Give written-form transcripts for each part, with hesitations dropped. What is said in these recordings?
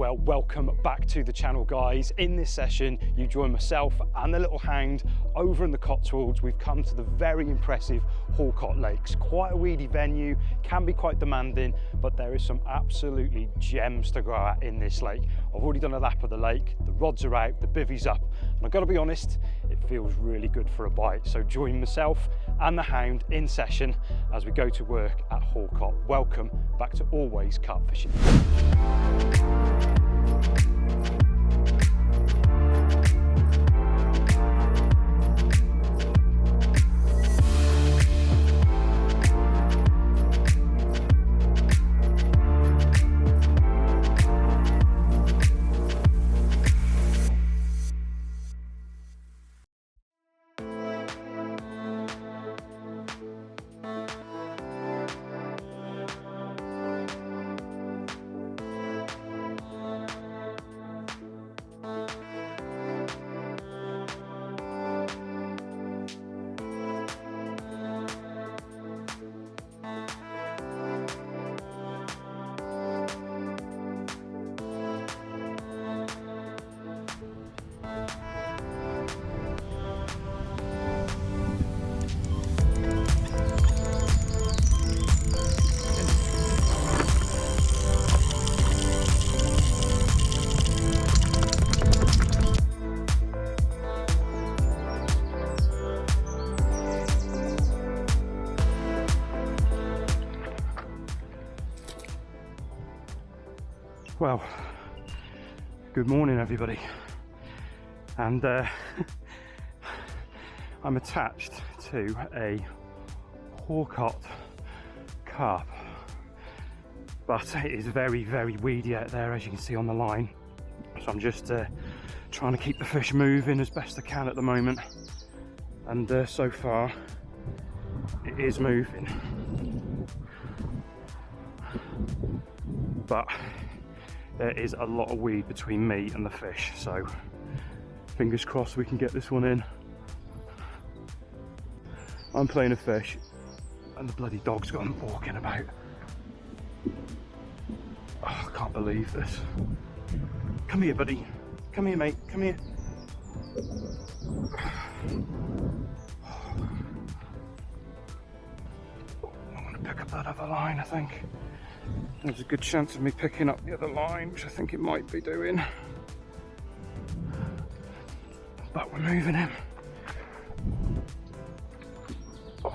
Well, welcome back to the channel, guys. In this session, you join myself and the little hound over in the Cotswolds. We've come to the very impressive Horcott Lakes. Quite a weedy venue, can be quite demanding, but there is some absolutely gems to go at in this lake. I've already done a lap of the lake, the rods are out, the bivvy's up, and I've got to be honest, it feels really good for a bite. So join myself and the hound in session as we go to work at Horcott. Welcome back to Always Carp Fishing. Well, good morning everybody, and I'm attached to a Horcott Carp, but it is very, very weedy out there, as you can see on the line, so I'm just trying to keep the fish moving as best I can at the moment, and so far it is moving, but there is a lot of weed between me and the fish, so fingers crossed we can get this one in. I'm playing a fish and the bloody dog's gone walking about. Oh, I can't believe this. Come here, buddy. Come here, mate. Come here. I'm going to pick up that other line, I think. There's a good chance of me picking up the other line, which I think it might be doing. But we're moving him. Oh.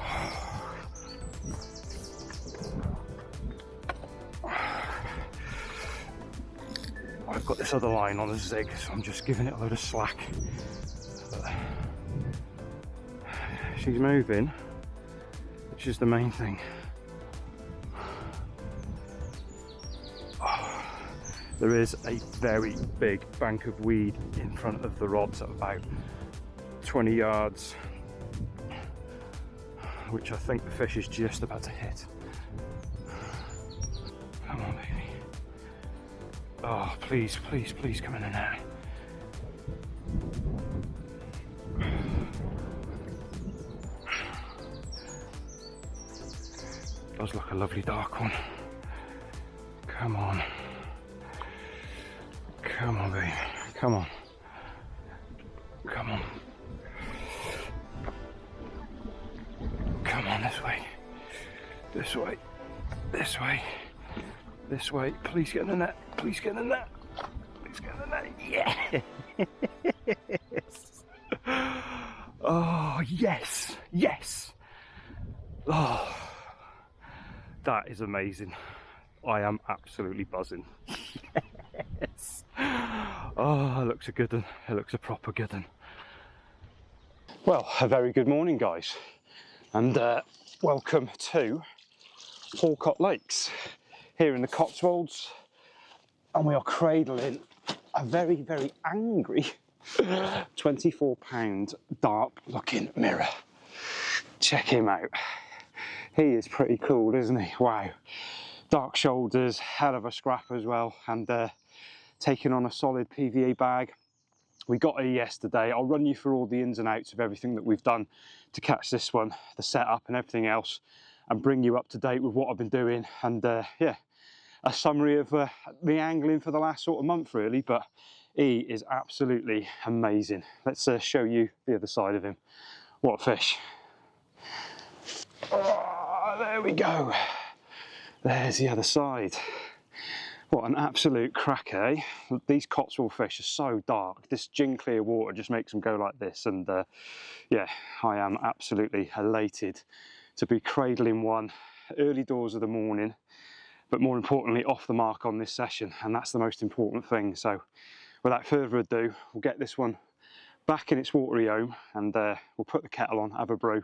I've got this other line on a zig, so I'm just giving it a load of slack. But she's moving, which is the main thing. There is a very big bank of weed in front of the rods at about 20 yards, which I think the fish is just about to hit. Come on, baby. Oh, please, please, please come in there. Does look a lovely dark one. Come on. Come on, baby. Come on. Come on. Come on, this way. This way. This way. This way. Please get in the net. Please get in the net. Please get in the net. Yes. Oh, yes. Yes. Oh, that is amazing. I am absolutely buzzing. Yes. Oh, it looks a good one. It looks a proper good one. Well, a very good morning, guys, and welcome to Horcott Lakes here in the Cotswolds, and we are cradling a very, very angry 24-pound dark looking mirror. Check him out. He is pretty cool, isn't he? Wow. Dark shoulders, hell of a scrap as well, and taking on a solid PVA bag. We got here yesterday. I'll run you through all the ins and outs of everything that we've done to catch this one, the setup and everything else, and bring you up to date with what I've been doing. And yeah, a summary of me angling for the last sort of month really, but he is absolutely amazing. Let's show you the other side of him. What a fish. Oh, there we go. There's the other side. What an absolute cracker, eh? These Cotswold fish are so dark. This gin clear water just makes them go like this, and yeah, I am absolutely elated to be cradling one early doors of the morning, but more importantly off the mark on this session, and that's the most important thing. So without further ado, we'll get this one back in its watery home, and we'll put the kettle on, have a brew,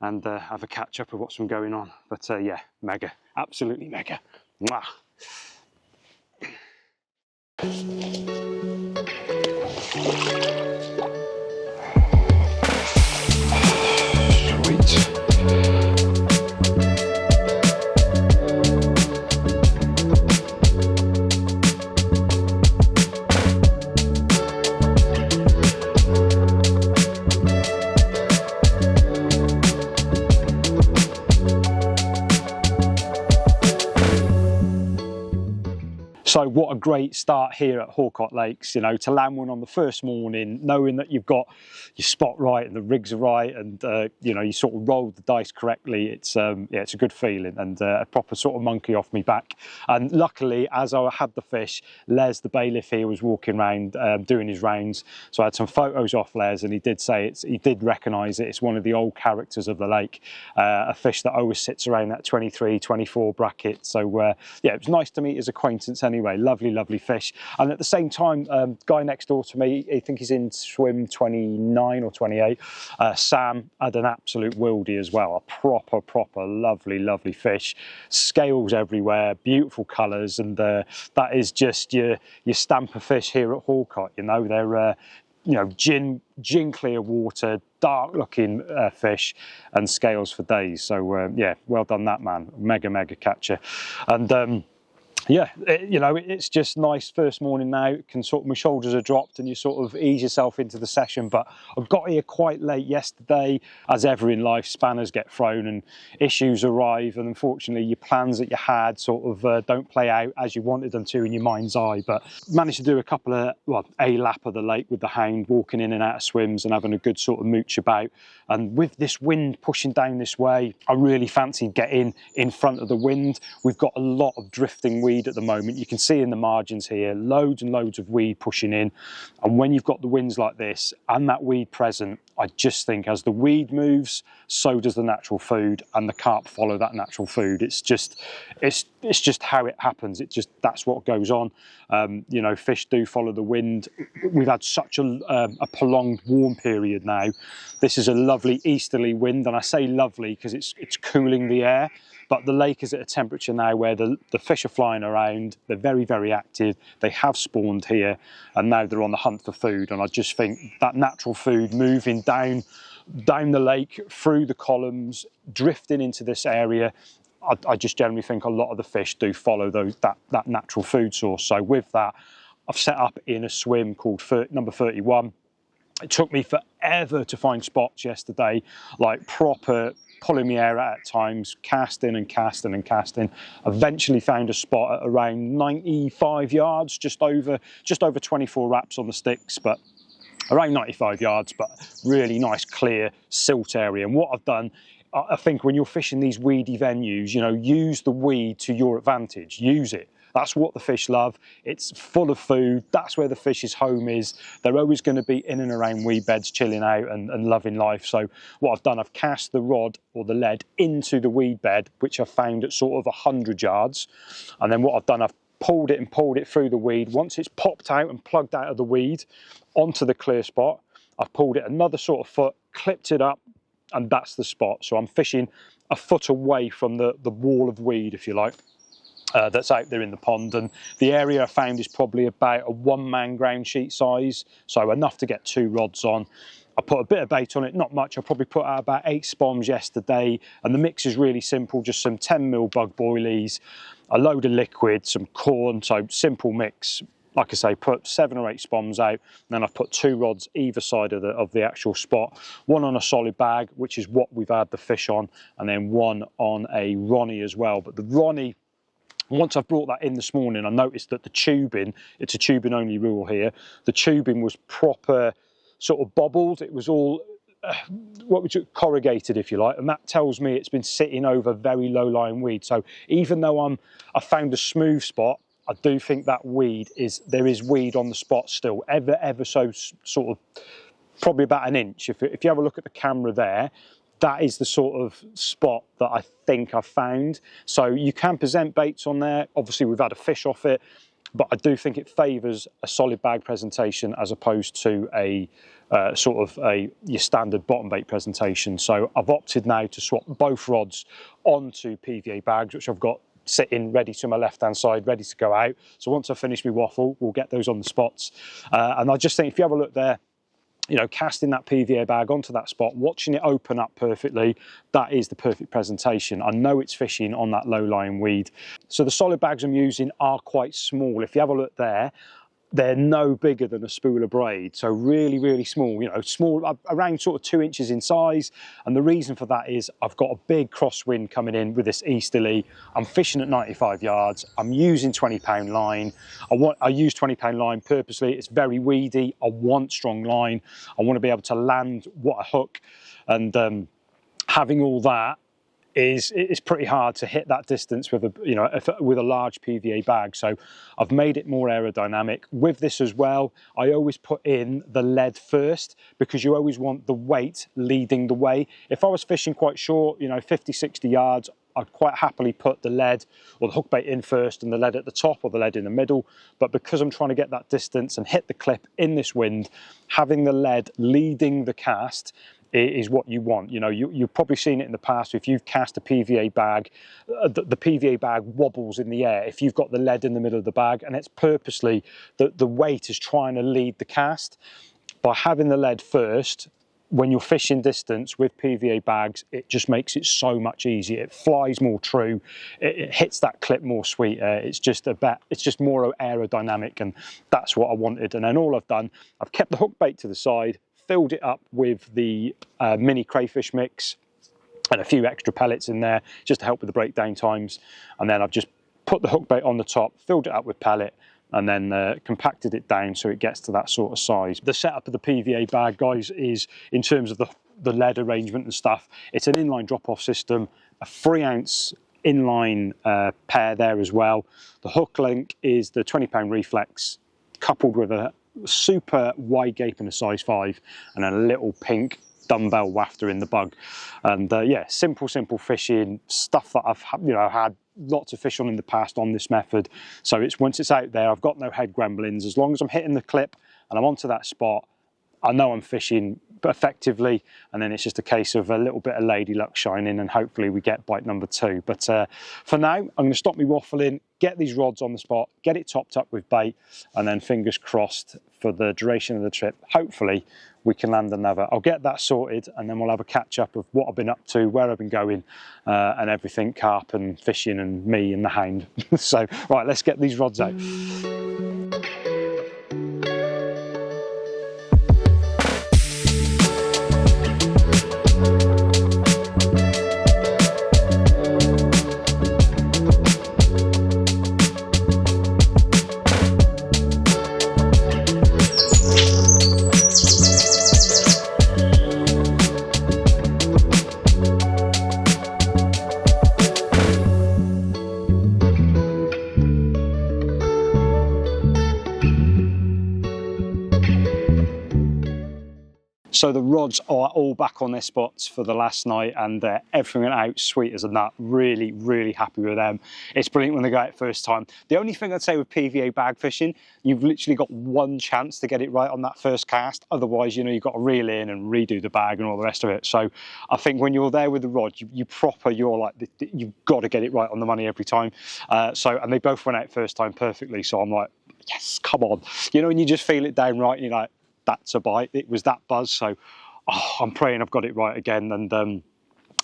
and have a catch up of what's been going on. But yeah, mega, absolutely mega. Mwah. Sweet. So what a great start here at Horcott Lakes, you know, to land one on the first morning, knowing that you've got your spot right and the rigs are right, and you know, you sort of rolled the dice correctly. It's yeah, it's a good feeling, and a proper sort of monkey off me back. And luckily, as I had the fish, Les, the bailiff here, was walking around doing his rounds, so I had some photos off Les, and he did say he did recognise it. It's one of the old characters of the lake, a fish that always sits around that 23, 24 bracket. So yeah, it was nice to meet his acquaintance anyway. Lovely, lovely fish. And at the same time, guy next door to me, I think he's in swim 29 or 28, Sam, had an absolute wildy as well. A proper lovely, lovely fish. Scales everywhere, beautiful colours, and that is just your stamp of fish here at Horcott. You know, they're you know, gin clear water, dark looking fish, and scales for days. So yeah, well done that man, mega catcher. And yeah, you know, it's just nice first morning now. My shoulders are dropped and you sort of ease yourself into the session. But I got here quite late yesterday. As ever in life, spanners get thrown and issues arrive, and unfortunately your plans that you had sort of don't play out as you wanted them to in your mind's eye. But managed to do a couple of, well, a lap of the lake with the hound, walking in and out of swims and having a good sort of mooch about. And with this wind pushing down this way, I really fancied getting in front of the wind. We've got a lot of drifting weed at the moment. You can see in the margins here, loads and loads of weed pushing in. And when you've got the winds like this and that weed present, I just think as the weed moves, so does the natural food, and the carp follow that natural food. It's just how it happens. That's what goes on. You know, fish do follow the wind. We've had such a prolonged warm period now. This is a lovely easterly wind, and I say lovely because it's cooling the air. But the lake is at a temperature now where the fish are flying around. They're very active. They have spawned here, and now they're on the hunt for food. And I just think that natural food moving down the lake, through the columns, drifting into this area, I just generally think a lot of the fish do follow that natural food source. So with that, I've set up in a swim called number 31. It took me forever to find spots yesterday, like proper pulling my hair out at times, casting and casting and casting. Eventually found a spot at around 95 yards, just over 24 wraps on the sticks, but around 95 yards, but really nice clear silt area. And what I've done, I think when you're fishing these weedy venues, you know, use the weed to your advantage, use it. That's what the fish love. It's full of food. That's where the fish's home is. They're always going to be in and around weed beds, chilling out and loving life. So what I've done, I've cast the rod or the lead into the weed bed, which I've found at sort of 100 yards. And then what I've done, I've pulled it through the weed. Once it's popped out and plugged out of the weed onto the clear spot, I've pulled it another sort of foot, clipped it up, and that's the spot. So I'm fishing a foot away from the wall of weed, if you like. That's out there in the pond, and the area I found is probably about a one-man ground sheet size, so enough to get 2 rods on. I put a bit of bait on it, not much. I probably put out about 8 spoms yesterday, and the mix is really simple, just some 10mm bug boilies, a load of liquid, some corn, so simple mix. Like I say, put 7 or 8 spoms out, and then I've put 2 rods either side of the actual spot. One on a solid bag, which is what we've had the fish on, and then one on a Ronnie as well. But the Ronnie Once I've brought that in this morning, I noticed that the tubing, it's a tubing only rule here, the tubing was proper sort of bobbled. It was all, what would you, corrugated if you like, and that tells me it's been sitting over very low lying weed. So even though I found a smooth spot, I do think that there is weed on the spot still, ever so sort of, probably about an inch. If you have a look at the camera there, that is the sort of spot that I think I've found. So you can present baits on there. Obviously we've had a fish off it, but I do think it favours a solid bag presentation as opposed to a your standard bottom bait presentation. So I've opted now to swap both rods onto PVA bags, which I've got sitting ready to my left hand side, ready to go out. So once I finish my waffle, we'll get those on the spots. And I just think if you have a look there, you know, casting that PVA bag onto that spot, watching it open up perfectly, that is the perfect presentation. I know it's fishing on that low-lying weed. So the solid bags I'm using are quite small. If you have a look there, they're no bigger than a spool of braid, so really, really small, you know, small, around sort of 2 inches in size. And the reason for that is I've got a big crosswind coming in with this easterly. I'm fishing at 95 yards. I'm using 20-pound line. I use 20-pound line purposely. It's very weedy. I want strong line. I want to be able to land what I hook, and having all that it's pretty hard to hit that distance with a large PVA bag. So I've made it more aerodynamic. With this as well, I always put in the lead first, because you always want the weight leading the way. If I was fishing quite short, you know, 50, 60 yards, I'd quite happily put the lead or the hook bait in first and the lead at the top or the lead in the middle. But because I'm trying to get that distance and hit the clip in this wind, having the lead leading the cast is what you want. You know, you've probably seen it in the past. If you've cast a PVA bag, the PVA bag wobbles in the air if you've got the lead in the middle of the bag, and it's purposely the weight is trying to lead the cast. By having the lead first, when you're fishing distance with PVA bags, it just makes it so much easier. It flies more true, it hits that clip more sweeter. It's just more aerodynamic, and that's what I wanted. And then all I've done, I've kept the hook bait to the side, filled it up with the mini crayfish mix and a few extra pellets in there just to help with the breakdown times. And then I've just put the hook bait on the top, filled it up with pellet, and then compacted it down so it gets to that sort of size. The setup of the PVA bag, guys, is in terms of the lead arrangement and stuff, it's an inline drop-off system, a 3-ounce inline pair there as well. The hook link is the 20-pound reflex coupled with a super wide gape in a size 5 and a little pink dumbbell wafter in the bug. And yeah, simple fishing stuff that I've had lots of fish on in the past on this method. So it's once it's out there, I've got no head grumblings. As long as I'm hitting the clip and I'm onto that spot, I know I'm fishing effectively, and then it's just a case of a little bit of lady luck shining, and hopefully we get bite number 2. But for now, I'm going to stop me waffling, get these rods on the spot, get it topped up with bait, and then fingers crossed for the duration of the trip, hopefully we can land another. I'll get that sorted, and then we'll have a catch up of what I've been up to, where I've been going, and everything, carp and fishing and me and the hound. So right, let's get these rods out. So the rods are all back on their spots for the last night, and everything went out sweet as a nut. Really, really happy with them. It's brilliant when they go out first time. The only thing I'd say with PVA bag fishing, you've literally got one chance to get it right on that first cast. Otherwise, you know, you've got to reel in and redo the bag and all the rest of it. So I think when you're there with the rod, you're like, you've got to get it right on the money every time. And they both went out first time perfectly. So I'm like, yes, come on. You know, and you just feel it down right, and you're like, that's a bite. It was that buzz. So I'm praying I've got it right again. And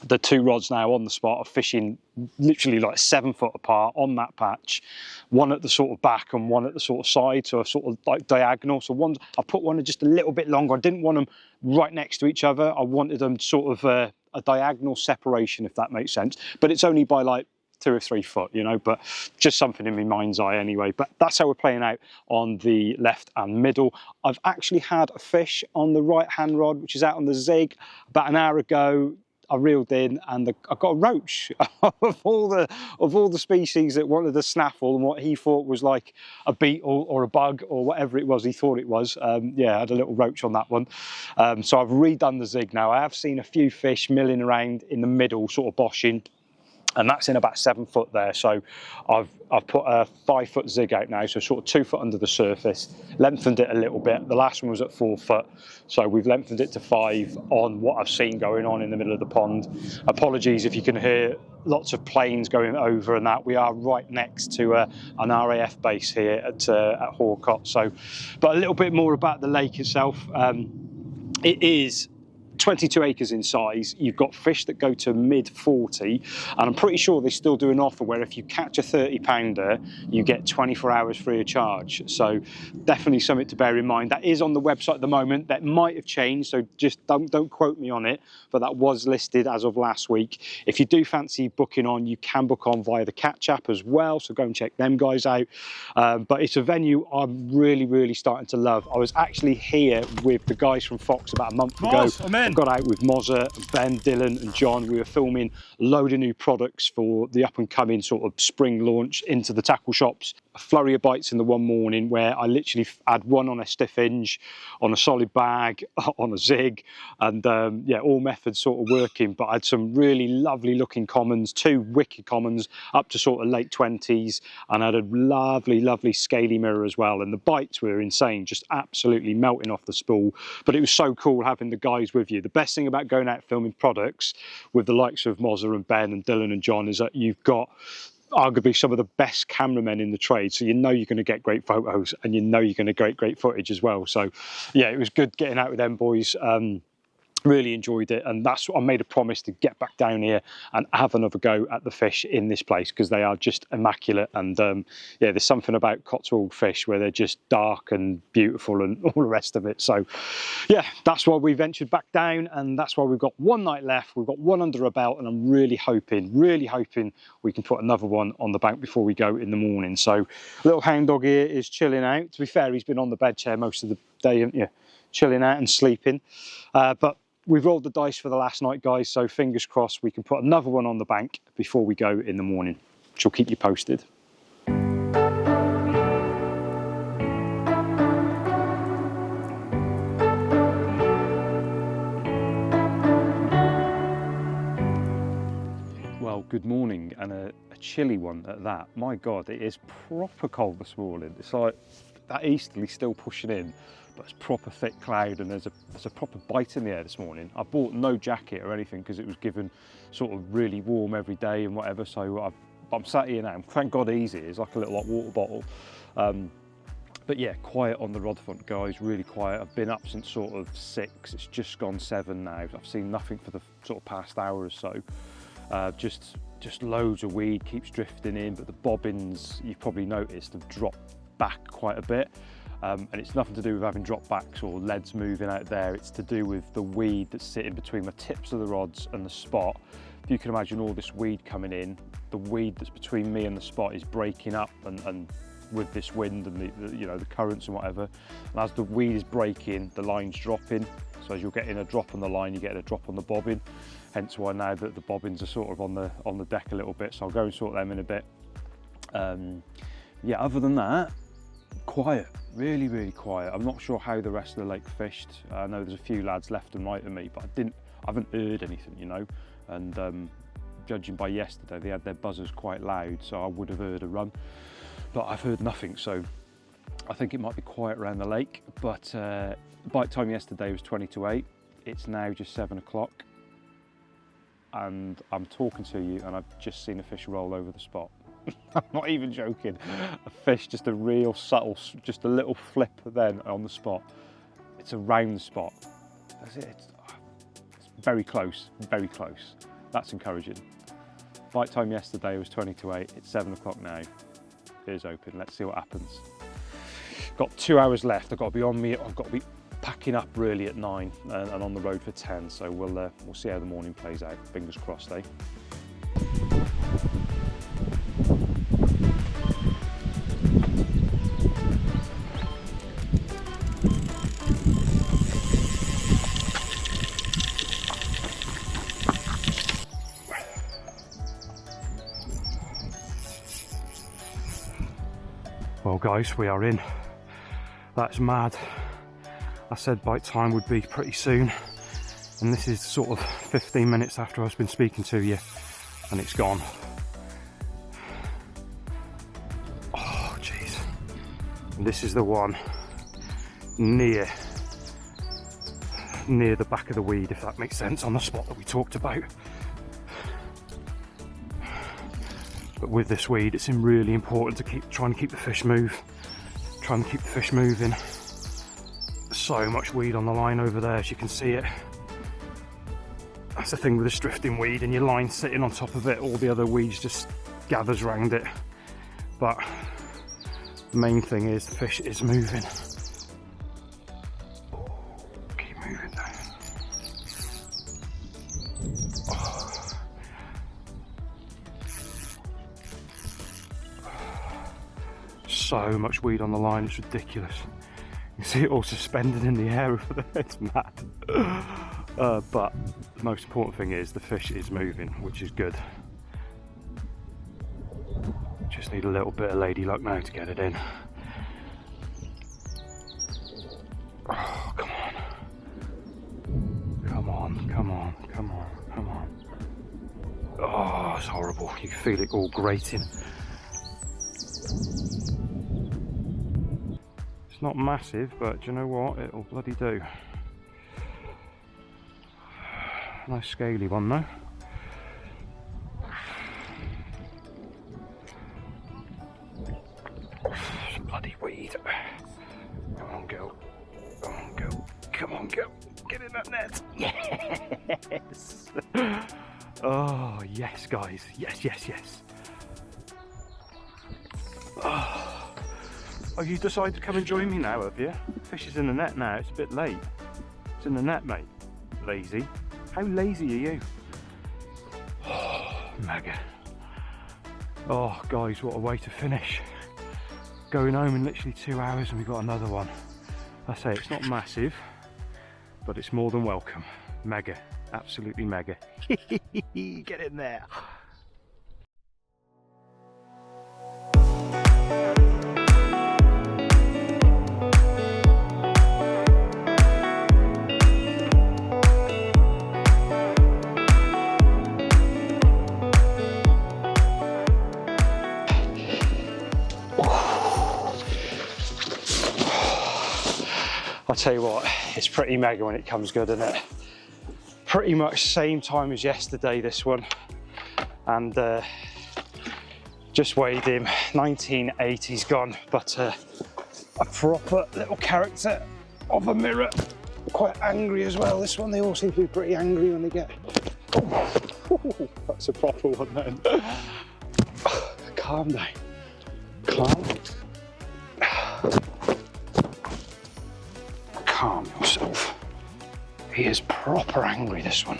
the 2 rods now on the spot are fishing literally like 7 foot apart on that patch, one at the sort of back and one at the sort of side, so a sort of like diagonal. So I put one just a little bit longer. I didn't want them right next to each other. I wanted them sort of a diagonal separation, if that makes sense. But it's only by like 2 or 3 foot, you know, but just something in my mind's eye anyway. But that's how we're playing out on the left and middle. I've actually had a fish on the right hand rod, which is out on the zig, about an hour ago. I reeled in and I got a roach of all the species that wanted the snaffle and what he thought was like a beetle or a bug or whatever it was he thought it was. Yeah, I had a little roach on that one. So I've redone the zig now. I have seen a few fish milling around in the middle, sort of boshing, and that's in about 7 foot there. So I've put a 5 foot zig out now, so sort of 2 foot under the surface, lengthened it a little bit. The last one was at 4 foot, so we've lengthened it to 5 on what I've seen going on in the middle of the pond. Apologies if you can hear lots of planes going over and that. We are right next to an RAF base here at Horcott. So, but a little bit more about the lake itself. It is 22 acres in size. You've got fish that go to mid 40, and I'm pretty sure they still do an offer where if you catch a 30 pounder you get 24 hours free of charge. So definitely something to bear in mind. That is on the website at the moment. That might have changed, so just don't quote me on it, but that was listed as of last week. If you do fancy booking on, you can book on via the Catch app as well, so go and check them guys out. But it's a venue I'm really starting to love. I was actually here with the guys from Fox about a month ago. I got out with Mozza, Ben, Dylan and John. We were filming a load of new products for the up and coming sort of spring launch into the tackle shops. A flurry of bites in the one morning where I literally had one on a stiff hinge, on a solid bag, on a zig, and yeah, all methods sort of working. But I had some really lovely looking commons, 2 wicked commons up to sort of late 20s, and I had a lovely scaly mirror as well. And the bites were insane, just absolutely melting off the spool. But it was so cool having the guys with you. The best thing about going out filming products with the likes of Mozza and Ben and Dylan and John is that you've got arguably some of the best cameramen in the trade, so you know you're going to get great photos and you know you're going to get great footage as well. So yeah, it was good getting out with them boys. Really enjoyed it, and that's what I made a promise to get back down here and have another go at the fish in this place because they are just immaculate. And yeah, there's something about Cotswold fish where they're just dark and beautiful and all the rest of it. So yeah, that's why we ventured back down, and that's why we've got one night left. We've got one under our belt, and I'm really hoping we can put another one on the bank before we go in the morning. So little hound dog here is chilling out. To be fair, he's been on the bed chair most of the day, haven't you? Chilling out and sleeping. But we've rolled the dice for the last night, guys, so fingers crossed we can put another one on the bank before we go in the morning, which will keep you posted. Well, good morning, and a chilly one at that. My God, it is proper cold this morning. It's like that easterly still pushing in, but it's proper thick cloud, and there's a proper bite in the air this morning. I bought no jacket or anything because it was given sort of really warm every day and whatever, so I'm sat here now. Thank God easy, it's like a little hot water bottle. But yeah, quiet on the rod front, guys, really quiet. I've been up since sort of 6, it's just gone 7 now. I've seen nothing for the sort of past hour or so. Just loads of weed keeps drifting in, but the bobbins, you've probably noticed, have dropped back quite a bit. And it's nothing to do with having drop backs or leads moving out there. It's to do with the weed that's sitting between the tips of the rods and the spot. If you can imagine all this weed coming in, the weed that's between me and the spot is breaking up, and with this wind and the you know, the currents and whatever. And as the weed is breaking, the line's dropping. So as you're getting a drop on the line, you get a drop on the bobbin. Hence why now that the bobbins are sort of on the deck a little bit. So I'll go and sort them in a bit. Yeah, other than that, quiet, really quiet. I'm not sure how the rest of the lake fished. I know there's a few lads left and right of me, but I haven't heard anything, you know. And judging by yesterday, they had their buzzers quite loud, so I would have heard a run, but I've heard nothing. So I think it might be quiet around the lake. But bite time yesterday was 20 to 8. It's now just 7 o'clock, and I'm talking to you, and I've just seen a fish roll over the spot. I'm not even joking. A fish, just a real subtle, just a little flip then on the spot. It's around the spot. That's it. It's very close, very close. That's encouraging. Bite time yesterday was 20 to 8. It's 7 o'clock now. Ears open. Let's see what happens. Got 2 hours left. I've got to be on me. I've got to be packing up really at 9 and on the road for 10. So we'll see how the morning plays out. Fingers crossed, eh? guys, we are in. That's mad. I said bite time would be pretty soon, and this is sort of 15 minutes after I've been speaking to you, and it's gone. Oh jeez. This is the one near the back of the weed, if that makes sense, on the spot that we talked about. But with this weed, it's really important to try and keep the fish moving. So much weed on the line over there, as you can see it. That's the thing with this drifting weed, and your line sitting on top of it, all the other weeds just gathers around it. But the main thing is the fish is moving. Keep moving now. So much weed on the line, it's ridiculous. You see it all suspended in the air over there, it's mad. But the most important thing is the fish is moving, which is good. Just need a little bit of lady luck now to get it in. Oh, come on. Come on, come on, come on, come on. Oh, it's horrible. You can feel it all grating. It's not massive, but do you know what? It'll bloody do. Nice scaly one though. Some bloody weed. Come on, girl. Come on, girl. Come on, girl. Get in that net. Yes. Oh, yes, guys. Yes, yes, yes. Oh, you decided to come and join me now, have you? Fish is in the net now. It's a bit late. It's in the net, mate. Lazy. How lazy are you? Oh, mega. Oh, guys, what a way to finish. Going home in literally 2 hours and we've got another one. I say it's not massive, but it's more than welcome. Mega. Absolutely mega. Get in there. I'll tell you what, it's pretty mega when it comes good, isn't it? Pretty much same time as yesterday, this one. And just weighed him, 1980's gone, but a proper little character of a mirror. Quite angry as well, this one. They all seem to be pretty angry when they get... Oh, that's a proper one then. Calm down, calm. Calm yourself. He is proper angry, this one.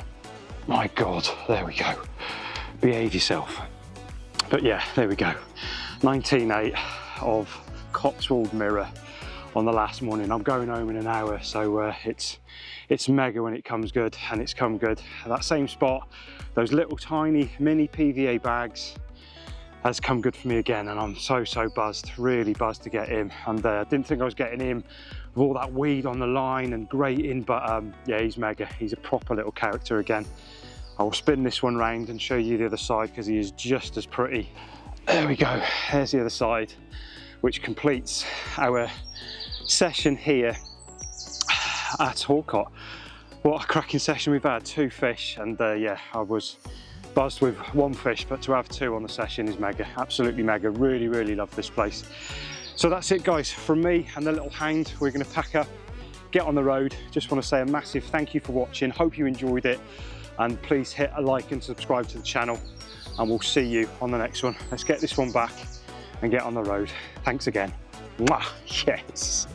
My God, there we go. Behave yourself. But yeah, there we go. 19.8 of Cotswold mirror on the last morning. I'm going home in an hour, so it's mega when it comes good, and it's come good. At that same spot, those little tiny mini PVA bags has come good for me again, and I'm so buzzed, really buzzed to get him. And I didn't think I was getting him with all that weed on the line and grating, but yeah, he's mega. He's a proper little character again. I will spin this one round and show you the other side because he is just as pretty. There we go, there's the other side, which completes our session here at Horcott. What a cracking session we've had, 2 fish, and yeah, I was buzzed with 1 fish, but to have 2 on the session is mega, absolutely mega. Really love this place. So that's it, guys, from me and the little hound. We're going to pack up, get on the road. Just want to say a massive thank you for watching. Hope you enjoyed it, and please hit a like and subscribe to the channel, and we'll see you on the next one. Let's get this one back and get on the road. Thanks again. Mwah. Yes.